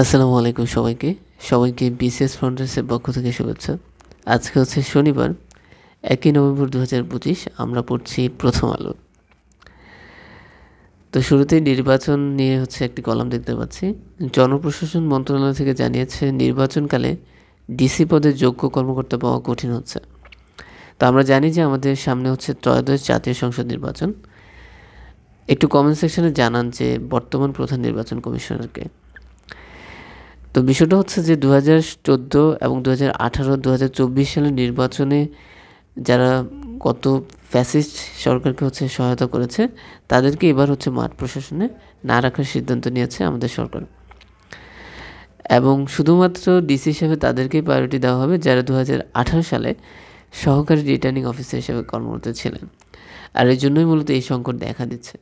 আসসালামু আলাইকুম সবাইকে বিসিএস ফাউন্ডেশনের পক্ষ থেকে শুভেচ্ছা। আজকে হচ্ছে শনিবার 1 নভেম্বর 2025। আমরা পড়ছি প্রথম আলো। তো শুরুতেই নির্বাচন নিয়ে হচ্ছে একটি কলাম দেখতে পাচ্ছি। জনপ্রশাসন মন্ত্রণালয় থেকে জানিয়েছে নির্বাচনকালে ডিসি পদে যোগ্য কর্মকর্তা পাওয়া কঠিন হচ্ছে। তো আমরা জানি যে আমাদের সামনে হচ্ছে ত্রয়োদশ জাতীয় সংসদ নির্বাচন। একটু কমেন্ট সেকশনে জানান যে বর্তমান প্রধান নির্বাচন কমিশনারকে। তো বিষয়টা হচ্ছে যে 2014 এবং 2018, 2024 সালের নির্বাচনে যারা গত ফ্যাসিস্ট সরকারকে হচ্ছে সহায়তা করেছে তাদেরকে এবার হচ্ছে মাঠ প্রশাসনে না রাখার সিদ্ধান্ত নিয়েছে আমাদের সরকার, এবং শুধুমাত্র ডিসি হিসেবে তাদেরকেই প্রায়োরিটি দেওয়া হবে যারা 2018 সালে সহকারী রিটার্নিং অফিসার হিসেবে কর্মরত ছিলেন। আর এই জন্যই মূলত এই সংকট দেখা দিচ্ছে।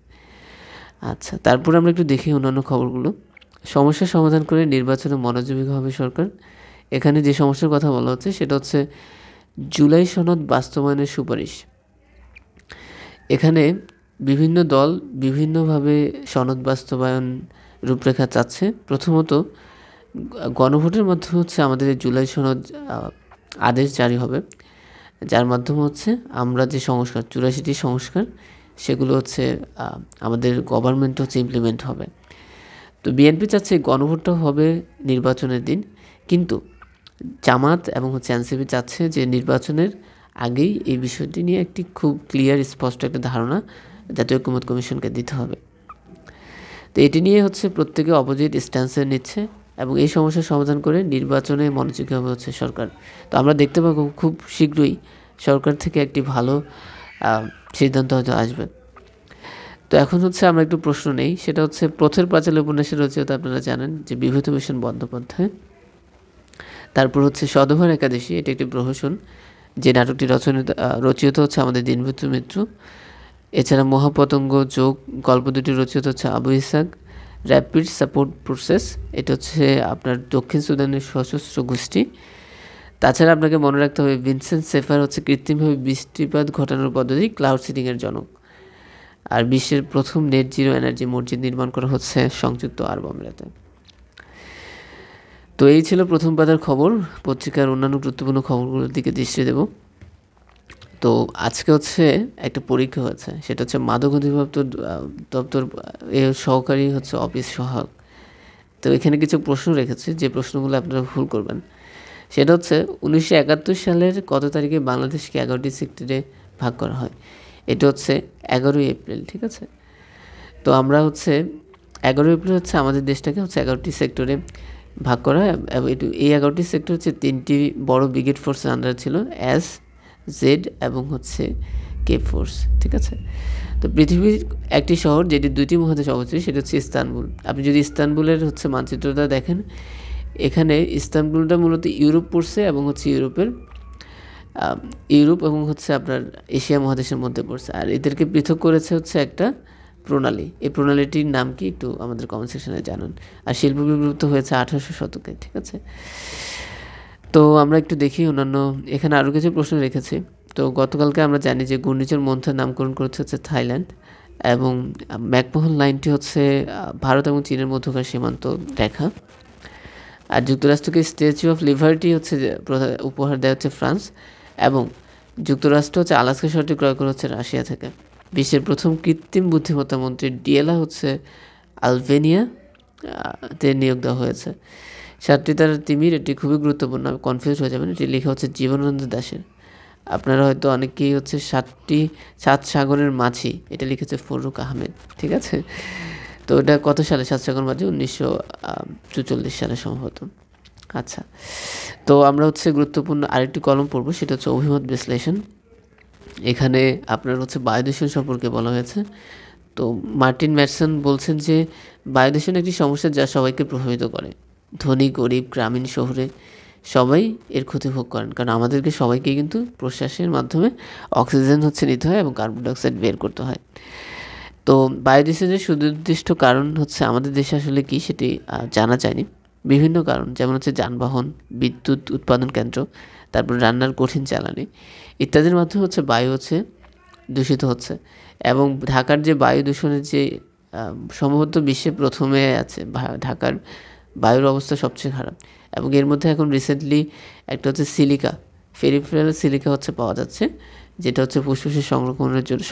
আচ্ছা, তারপর আমরা একটু দেখি অন্যান্য খবরগুলো। সমস্যার সমাধান করে নির্বাচনে মনোযোগী হবে সরকার। এখানে যে সমস্যার কথা বলা হচ্ছে সেটা হচ্ছে জুলাই সনদ বাস্তবায়নের সুপারিশ। এখানে বিভিন্ন দল বিভিন্নভাবে সনদ বাস্তবায়ন রূপরেখা চাচ্ছে। প্রথমত গণভোটের মাধ্যমে হচ্ছে আমাদের এই জুলাই সনদ আদেশ জারি হবে, যার মাধ্যমে হচ্ছে আমরা যে সংস্কার 84টি সংস্কার সেগুলো হচ্ছে আমাদের গভর্নমেন্ট হচ্ছে ইমপ্লিমেন্ট হবে। তো বিএনপি চাচ্ছে গণভোটটা হবে নির্বাচনের দিন, কিন্তু জামাত এবং হচ্ছে এনসিপি চাচ্ছে যে নির্বাচনের আগেই এই বিষয়টি নিয়ে একটি খুব ক্লিয়ার স্পষ্ট একটা ধারণা জাতীয় ঐকমত্য কমিশনকে দিতে হবে। তো এটি নিয়ে হচ্ছে প্রত্যেকে অপোজিট স্ট্যান্সে নিচ্ছে এবং এই সমস্যার সমাধান করে নির্বাচনে মনোযোগী হবে হচ্ছে সরকার। তো আমরা দেখতে পাবো খুব শীঘ্রই সরকার থেকে একটি ভালো সিদ্ধান্ত হয়তো আসবে। তো এখন হচ্ছে আমরা একটু প্রশ্ন নেই, সেটা হচ্ছে পথের পাঁচালী উপন্যাসের রচয়িতা আপনারা জানেন যে বিভূতিভূষণ বন্দ্যোপাধ্যায়। তারপর হচ্ছে সধবার একাদশী, এটি একটি প্রহসন, যে নাটকটি রচিত হচ্ছে আমাদের দীনবন্ধু মিত্র। এছাড়া মহাপতঙ্গ যোগ গল্প দুটি রচিত হচ্ছে Abu Ishaq. Rapid support process, এটা হচ্ছে আপনার দক্ষিণ সুদানের সশস্ত্র গোষ্ঠী। তাছাড়া আপনাকে মনে রাখতে হবে ভিনসেন্ট সেফার হচ্ছে কৃত্রিমভাবে বৃষ্টিপাত ঘটানোর পদ্ধতি ক্লাউড সিডিংয়ের জনক। আর বিশ্বের প্রথম নেট জিরো এনার্জি মসজিদ নির্মাণ করা হচ্ছে সংযুক্ত আরব আমিরাতে। তো এই ছিল প্রথম পাতার খবর। পত্রিকার অন্যান্য গুরুত্বপূর্ণ খবরগুলোর দিকে দৃষ্টি দেব। তো আজকে হচ্ছে একটা পরীক্ষা হয়েছে, সেটা হচ্ছে মাদক অধিদপ্তর দপ্তর সহকারী হচ্ছে অফিস সহায়ক। তো এখানে কিছু প্রশ্ন রেখেছে, যে প্রশ্নগুলো আপনারা ভুল করবেন। সেটা হচ্ছে 1971 সালের কত তারিখে বাংলাদেশকে 11টি সেক্টরে ভাগ করা হয়? এটা হচ্ছে 11ই এপ্রিল, ঠিক আছে। তো আমরা হচ্ছে 11ই এপ্রিল হচ্ছে আমাদের দেশটাকে হচ্ছে 11টি সেক্টরে ভাগ করা হয়, এবং এই 11টি সেক্টর হচ্ছে 3টি বড় ব্রিগেড ফোর্সের আন্ডারে ছিল, এস, জেড এবং হচ্ছে কে ফোর্স, ঠিক আছে। তো পৃথিবীর একটি শহর যেটি 2টি মহাদেশে অবস্থিত সেটা হচ্ছে ইস্তানবুল। আপনি যদি ইস্তানবুলের হচ্ছে মানচিত্রটা দেখেন, এখানে ইস্তানবুলটা মূলত ইউরোপ পড়ছে এবং হচ্ছে ইউরোপ এবং হচ্ছে আপনার এশিয়া মহাদেশের মধ্যে পড়ছে। আর এদেরকে পৃথক করেছে হচ্ছে একটা প্রণালী। এই প্রণালীটির নাম কি একটু আমাদের কমেন্ট সেকশনে জানান। আর শিল্প বিপ্লব হয়েছে 1800 শতকে, ঠিক আছে। তো আমরা একটু দেখি অন্যান্য, এখানে আরও কিছু প্রশ্ন রেখেছি। তো গতকালকে আমরা জানি যে ঘূর্ণিঝড় মন্থর নামকরণ করেছে হচ্ছে থাইল্যান্ড, এবং ম্যাকমোহন লাইনটি হচ্ছে ভারত এবং চীনের মধ্যকার সীমান্ত রেখা। আর যুক্তরাষ্ট্রকে স্ট্যাচু অফ লিবার্টি হচ্ছে উপহার দেওয়া হচ্ছে ফ্রান্স, এবং যুক্তরাষ্ট্র হচ্ছে আলাস্কা শহরটি ক্রয় করা হচ্ছে রাশিয়া থেকে। বিশ্বের প্রথম কৃত্রিম বুদ্ধিমত্তা মন্ত্রী ডিয়েলা হচ্ছে আলবেনিয়াতে নিয়োগ দেওয়া হয়েছে। 7টি তারার তিমির, এটি খুবই গুরুত্বপূর্ণ, কনফিউজ হয়ে যাবেন। এটি লেখা হচ্ছে জীবনানন্দ দাশের। আপনারা হয়তো অনেকেই হচ্ছে 7 সাগরের মাঝি, এটা লিখেছে ফরুক আহমেদ, ঠিক আছে। তো এটা কত সালে 7 সাগর মাঝি? 1944 সালে সম্ভবত। আচ্ছা, তো আমরা হচ্ছে গুরুত্বপূর্ণ আরেকটি কলম পড়বো, সেটা হচ্ছে অভিমত বিশ্লেষণ। এখানে আপনার হচ্ছে বায়ুদূষণ সম্পর্কে বলা হয়েছে। তো মার্টিন ম্যাটসন বলছেন যে বায়ুদূষণ একটি সমস্যা যা সবাইকে প্রভাবিত করে। ধনী গরিব গ্রামীণ শহরে সবাই এর ক্ষতি ভোগ করেন, কারণ আমাদেরকে সবাইকে কিন্তু প্রশ্বাসের মাধ্যমে অক্সিজেন হচ্ছে নিতে হয় এবং কার্বন ডাইঅক্সাইড বের করতে হয়। তো বায়ুদূষণের সুনির্দিষ্ট কারণ হচ্ছে আমাদের দেশে আসলে কি সেটি জানা যায়নি। বিভিন্ন কারণ, যেমন হচ্ছে যানবাহন, বিদ্যুৎ উৎপাদন কেন্দ্র, তারপর রান্নার কঠিন জ্বালানি ইত্যাদির মাধ্যমে হচ্ছে বায়ু হচ্ছে দূষিত হচ্ছে। এবং ঢাকার যে বায়ু দূষণের যে সম্ভবত বিশ্বে প্রথমে আছে, ঢাকার বায়ুর অবস্থা সবচেয়ে খারাপ। এবং এর মধ্যে এখন রিসেন্টলি একটা হচ্ছে সিলিকা, পেরিফেরাল সিলিকা হচ্ছে পাওয়া যাচ্ছে, যেটা হচ্ছে ফুসফুসের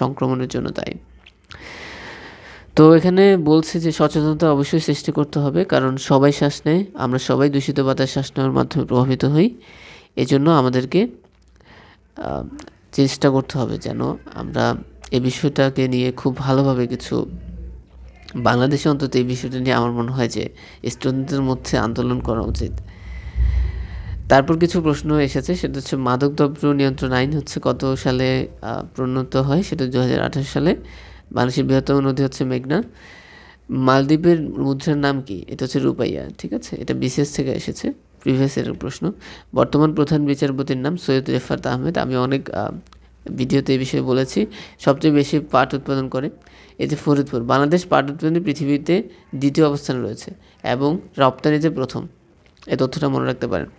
সংক্রমণের জন্য দায়ী। তো এখানে বলছে যে সচেতনতা অবশ্যই সৃষ্টি করতে হবে, কারণ সবাই শ্বাস নেয়, আমরা সবাই দূষিত বাতাস শ্বাস নেওয়ার মাধ্যমে প্রভাবিত হই। এজন্য আমাদেরকে চেষ্টা করতে হবে যেন আমরা এই বিষয়টাকে নিয়ে খুব ভালোভাবে কিছু, বাংলাদেশে অন্তত এই বিষয়টা নিয়ে আমার মনে হয় যে স্টুডেন্টদের মধ্যে আন্দোলন করা উচিত। তারপর কিছু প্রশ্ন এসেছে, সেটা হচ্ছে মাদকদ্রব্য নিয়ন্ত্রণ আইন হচ্ছে কত সালে প্রণীত হয়, সেটা 2028 সালে। বাংলাদেশের বৃহত্তম নদী হচ্ছে মেঘনা। মালদ্বীপের মুদ্রার নাম কি? এটা হচ্ছে রুপাইয়া, ঠিক আছে? এটা বিসিএস থেকে এসেছে, প্রিভিয়াস ইয়ারের প্রশ্ন। বর্তমান প্রধান বিচারপতির নাম সৈয়দ রেফাত আহমেদ। আমি অনেক ভিডিওতে এই বিষয়ে বলেছি। সবচেয়ে বেশি পাট উৎপাদন করে এই যে ফরিদপুর। বাংলাদেশ পাট উৎপাদনে পৃথিবীতে 2য় অবস্থানে রয়েছে এবং রপ্তানিতে প্রথম। এই তথ্যটা মনে রাখতে পারেন।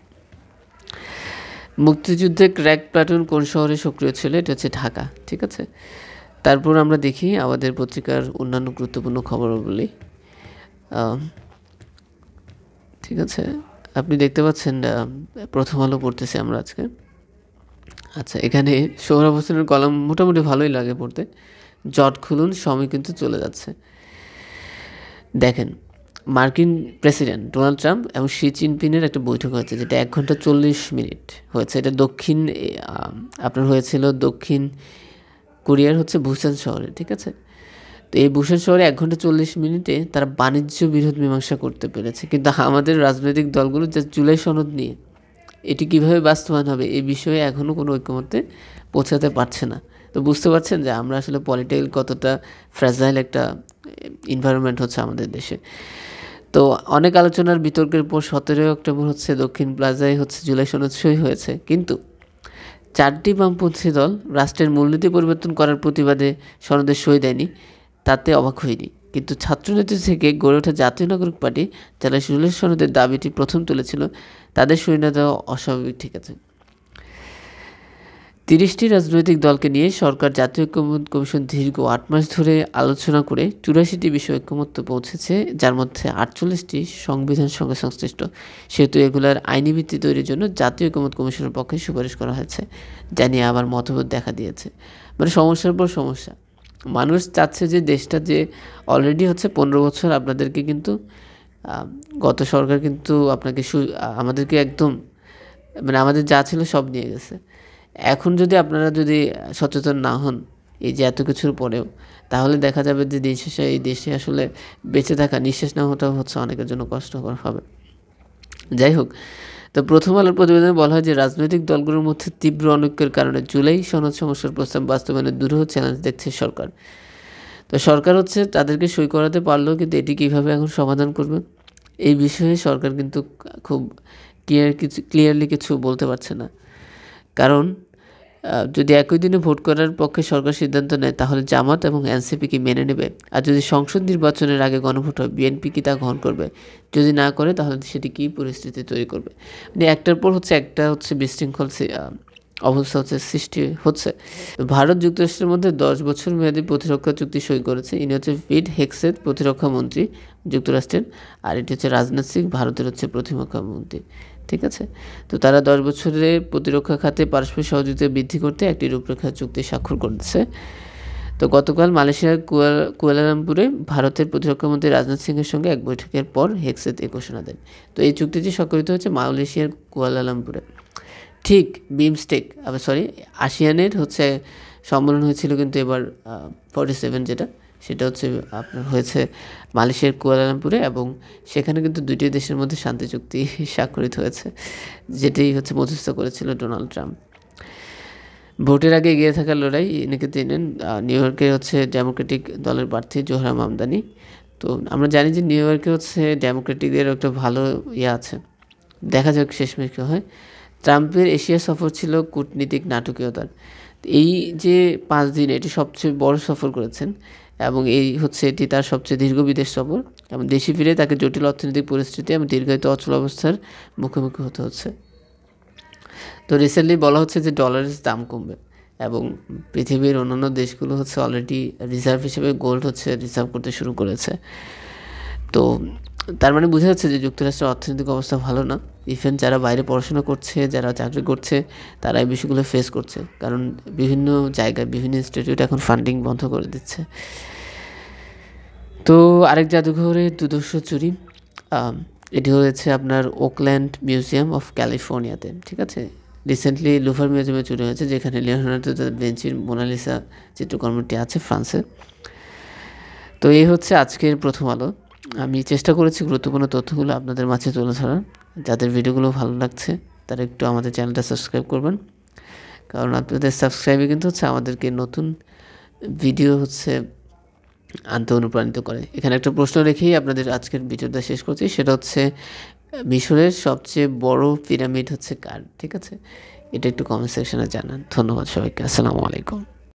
মুক্তিযুদ্ধে ক্র্যাক প্লাটুন কোন শহরে সক্রিয় ছিল? এটা হচ্ছে ঢাকা, ঠিক আছে? তারপর আমরা দেখি আমাদের পত্রিকার অন্যান্য গুরুত্বপূর্ণ খবরগুলি, ঠিক আছে? আপনি দেখতে পাচ্ছেন প্রথম আলো পড়তেছি আমরা আজকে। আচ্ছা, এখানে সোহরাব হোসেনের কলাম মোটামুটি ভালোই লাগে পড়তে। জট খুলুন, সময় কিন্তু চলে যাচ্ছে। দেখেন, মার্কিন প্রেসিডেন্ট ডোনাল্ড ট্রাম্প এবং শি জিনপিংয়ের একটা বৈঠক হয়েছে, যেটা 1 ঘন্টা 40 মিনিট হয়েছে। এটা আপনার হয়েছিল দক্ষিণ কোরিয়ার হচ্ছে বুসান শহরে, ঠিক আছে? তো এই বুসান শহরে 1 ঘন্টা 40 মিনিটে তারা বাণিজ্য বিরোধ মীমাংসা করতে পেরেছে। কিন্তু আমাদের রাজনৈতিক দলগুলো যে জুলাই সনদ নিয়ে এটি কিভাবে বাস্তবায়ন হবে এই বিষয়ে এখনও কোনো ঐক্যমত্যে পৌঁছাতে পারছে না। তো বুঝতে পারছেন যে আমরা আসলে পলিটিক্যাল কতটা ফ্র্যাজাইল একটা এনভায়রনমেন্ট হচ্ছে আমাদের দেশে। তো অনেক আলোচনার বিতর্কের পর 17 অক্টোবর হচ্ছে দক্ষিণ প্লাজায় হচ্ছে জুলাই সনদ সই হয়েছে। কিন্তু 4টি বামপন্থী দল রাষ্ট্রের মূলনীতি পরিবর্তন করার প্রতিবাদে সনদে সই দেয়নি, তাতে অবাক হয়নি। কিন্তু ছাত্রনেতা থেকে গড়ে ওঠা জাতীয় নাগরিক পার্টি, যারা জুলাই সনদের দাবিটি প্রথম তুলেছিল, তাদের সই না দেওয়া অস্বাভাবিক, ঠিক আছে? 30টি রাজনৈতিক দলকে নিয়ে সরকার জাতীয় ঐক্যমত্য কমিশন দীর্ঘ 8 মাস ধরে আলোচনা করে 84টি বিষয়ে ঐক্যমত্যে পৌঁছেছে, যার মধ্যে 48টি সংবিধান সঙ্গে সংশ্লিষ্ট। সেহেতু এগুলার আইনি ভিত্তি তৈরির জন্য জাতীয় ঐক্যমত্য কমিশনের পক্ষে সুপারিশ করা হয়েছে, যা নিয়ে আবার মতভেদ দেখা দিয়েছে। মানে সমস্যার পর সমস্যা। মানুষ চাচ্ছে যে দেশটা যে অলরেডি হচ্ছে 15 বছর আপনাদেরকে কিন্তু গত সরকার কিন্তু আপনাকে আমাদেরকে একদম মানে আমাদের যা ছিল সব নিয়ে গেছে। এখন যদি আপনারা সচেতন না হন এই যে এত কিছুর পরেও, তাহলে দেখা যাবে যে দিন শেষে এই দেশে আসলে বেঁচে থাকা, নিঃশ্বাস নেওয়াটাও হচ্ছে অনেকের জন্য কষ্টকর হবে। যাই হোক, তো প্রথম আলোর প্রতিবেদনে বলা হয় যে রাজনৈতিক দলগুলোর মধ্যে তীব্র অনৈক্যের কারণে জুলাই সনদ সমস্যার প্রস্তাব বাস্তবায়নে দুরূহ চ্যালেঞ্জ দেখছে সরকার। তো সরকার হচ্ছে তাদেরকে সই করাতে পারলেও কিন্তু এটি কীভাবে এখন সমাধান করবে এই বিষয়ে সরকার কিন্তু খুব ক্লিয়ারলি কিছু বলতে পারছে না। কারণ যদি একই দিনে ভোট করার পক্ষে সরকার সিদ্ধান্ত নেয়, তাহলে জামাত এবং এনসিপি কি মেনে নেবে? আর যদি সংসদ নির্বাচনের আগে গণভোট হয়, বিএনপি কি তা গ্রহণ করবে? যদি না করে, তাহলে সেটি কী পরিস্থিতি তৈরি করবে? মানে একটার পর হচ্ছে একটা বিশৃঙ্খল অবস্থা সৃষ্টি হচ্ছে। ভারত যুক্তরাষ্ট্রের মধ্যে 10 বছর মেয়াদী প্রতিরক্ষা চুক্তি সই করেছে। ইনি হচ্ছে পিট হেগসেথ, প্রতিরক্ষা মন্ত্রী যুক্তরাষ্ট্রের। আর এটি হচ্ছে রাজনাথ সিং, ভারতের হচ্ছে প্রতিরক্ষা মন্ত্রী, ঠিক আছে? তো তারা 10 বছরে প্রতিরক্ষা খাতে পারস্পরিক সহযোগিতা বৃদ্ধি করতে একটি রূপরেখা চুক্তি স্বাক্ষর করেছে। তো গতকাল মালয়েশিয়ার কুয়ালালামপুরে ভারতের প্রতিরক্ষামন্ত্রী রাজনাথ সিংয়ের সঙ্গে এক বৈঠকের পর হেগসেথ এই ঘোষণা দেন। তো এই চুক্তিটি স্বাক্ষরিত হচ্ছে মালয়েশিয়ার কুয়ালালামপুরে। ঠিক আসিয়ানের হচ্ছে সম্মেলন হয়েছিল, কিন্তু এবার 47 যেটা, সেটা হচ্ছে আপনার হয়েছে মালয়েশিয়ার কুয়ালালামপুরে, এবং সেখানে কিন্তু দুটি দেশের মধ্যে শান্তি চুক্তি স্বাক্ষরিত হয়েছে, যেটাই হচ্ছে মধ্যস্থ করেছিল ডোনাল্ড ট্রাম্প। ভোটের আগে এগিয়ে থাকার লড়াই এনেকে তিনেন নিউ ইয়র্কে হচ্ছে ডেমোক্রেটিক দলের প্রার্থী জোহরা মামদানি। তো আমরা জানি যে নিউ ইয়র্কে হচ্ছে ডেমোক্রেটিকদের একটা ভালো আছে, দেখা যাক শেষমেশ কী হয়। ট্রাম্পের এশিয়া সফর ছিল কূটনীতিক নাটকীয়তার। এই যে 5 দিন এটি সবচেয়ে বড় সফর করেছেন, এবং এটি তার সবচেয়ে দীর্ঘ বিদেশ সফর, এবং দেশে ফিরে তাকে জটিল অর্থনৈতিক পরিস্থিতি এবং দীর্ঘায়িত অচল অবস্থার মুখোমুখি হতে হচ্ছে। তো রিসেন্টলি বলা হচ্ছে যে ডলারের দাম কমবে, এবং পৃথিবীর অন্যান্য দেশগুলো হচ্ছে অলরেডি রিজার্ভ হিসেবে গোল্ড হচ্ছে রিজার্ভ করতে শুরু করেছে। তো তার মানে বোঝা যাচ্ছে যে যুক্তরাষ্ট্রের অর্থনৈতিক অবস্থা ভালো না। ইভেন যারা বাইরে পড়াশোনা করছে, যারা চাকরি করছে, তারা এই বিষয়গুলো ফেস করছে, কারণ বিভিন্ন জায়গায় বিভিন্ন ইনস্টিটিউট এখন ফান্ডিং বন্ধ করে দিচ্ছে। তো আরেক জাদুঘরে দুর্ধর্ষ চুরি, এটি হয়েছে আপনার ওকল্যান্ড মিউজিয়াম অফ ক্যালিফোর্নিয়াতে, ঠিক আছে। রিসেন্টলি লুভার মিউজিয়ামে চুরি হয়েছে, যেখানে লিওনার্দো দা ভিঞ্চির মোনালিসা চিত্রকর্মটি আছে ফ্রান্সে। তো এই হচ্ছে আজকের প্রথম আলো। আমি চেষ্টা করেছি গুরুত্বপূর্ণ তথ্যগুলো আপনাদের মাঝে তুলে ধরার। যাদের ভিডিওগুলো ভালো লাগছে তারা একটু আমাদের চ্যানেলটা সাবস্ক্রাইব করবেন, কারণ আপনাদের সাবস্ক্রাইবে কিন্তু হচ্ছে আমাদেরকে নতুন ভিডিও হচ্ছে আনতে অনুপ্রাণিত করে। এখানে একটা প্রশ্ন রেখেই আপনাদের আজকের ভিডিওটা শেষ করছি, সেটা হচ্ছে মিশরের সবচেয়ে বড় পিরামিড হচ্ছে কার, ঠিক আছে। এটা একটু কমেন্ট সেকশনে জানান। ধন্যবাদ সবাইকে, আসসালামু আলাইকুম।